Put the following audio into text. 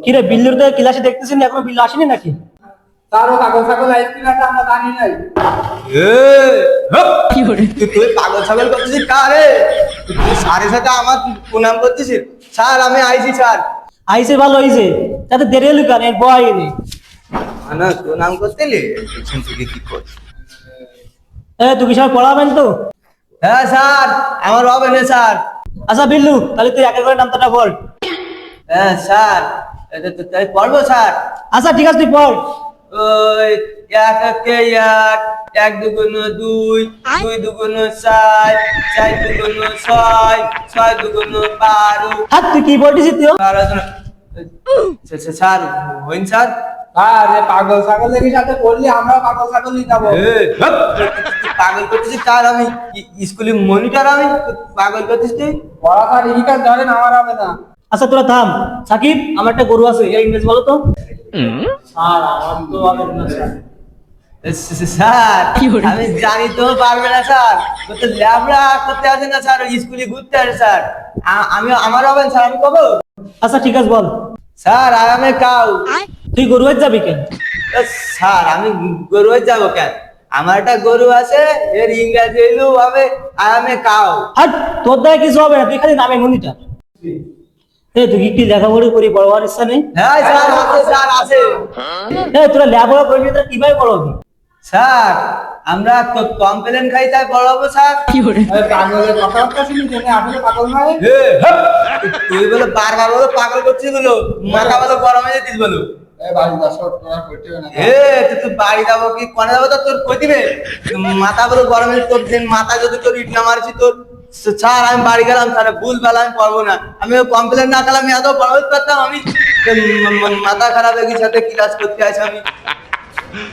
কিরে বিল্লুর তো ক্লাসে দেখতেছেন এখনো বিল্লু আসেনি নাকি? তারও কাগজ ছাগল আইসক্রিম আছে আমরা জানি নাই। তুই পাগল ছাগল করছিস কারে? তুই স্যারের সাথে আমার প্রণাম করতেছিস? স্যার আমি আইছি স্যার। আইসে ভালো হইছে, তাতে দেরি হলো কেন? এর বয় রে। না প্রণাম করতে লে পেছন থেকে কি কর? তুই কি সবাই পড়াবেন তো? হ্যাঁ স্যার আমার হবে না স্যার। আচ্ছা বিল্লু, তাহলে তুই একের করে নামটা বল। হ্যাঁ স্যার তাই পড়বো স্যার। আচ্ছা ঠিক আছে, তুই পড়। ওই এক একে এক, এক দুগুণ দুই, দুই দুগুণ চার, চার দুগুণ ছয়, ছয় দুগুণ 12। হাত তুই কি পড়ছিস তুই? স্যার হইন স্যার। আরে পাগল ছাগলের সাথে পড়লি আমরা পাগল ছাগলই যাবো। পাগল করতেছিস স্যার? আমি স্কুলে মনিটর, আমি পাগল করতেছিস তুই? পড়া স্যার ইকার ধরেন আমার হবে না। আচ্ছা তোরা থাম। সাকিব, আমার একটা গরু আছে, এর ইংরেজি বলো তো। স্যার আমার তো হবে না স্যার। স্যার আমি জানি তো পারবে না স্যার, তো ল্যাবরা করতে আসে না স্যার, স্কুলে ঘুরতে আসে স্যার। আমি আমার হবেন স্যার, আমি কব? আচ্ছা ঠিক আছে বল। Sir I am a cow. তুই গরু হয়ে যাবি কেন? স্যার আমি গরু হয়ে যাবো কেন? আমার একটা গরু আছে, এর ইংরেজি হইলো হবে আই এম এ কাউ। হাট, তোর দ্বারা কিছু হবে না, তুই খালি নামে মনিটর। তুই কি লেখাপড়ি করি পড়াবার ইচ্ছা নেই? হ্যাঁ স্যার আছে স্যার আছে। তোরা লেখাপড়া করবি, তোরা কিভাবে পড়াবি? স্যার আমরা কমপ্লেন খাই তাই পড়াবো স্যার। আরে পাগলের কথাবার্তা শুনি তুমি আসলে পাগল নয়। তুই বলো বারবার বলো পাগল করছিস বলো, মাথা বলো গরম হয়ে যেতিস বলো। এই বাড়ি দাসো তোরা করতে হবে না। তুই বাড়ি যাবো কি কোনে যাবো? তো তোর কই দিবে মাথা বলো গরম হয়ে, তোর দিন মাথা যদি তোর ইট না মারছি তোর। স্যার আমি বাড়ি গেলাম স্যার, ভুল বেলা আমি পড়বো না। আমি কমপ্লেন না খেলাম আমি এত পড়াতে পারতাম? আমি মাথা খারাপ হয়ে গেছে, সাথে ক্লাস করতে আসি আমি।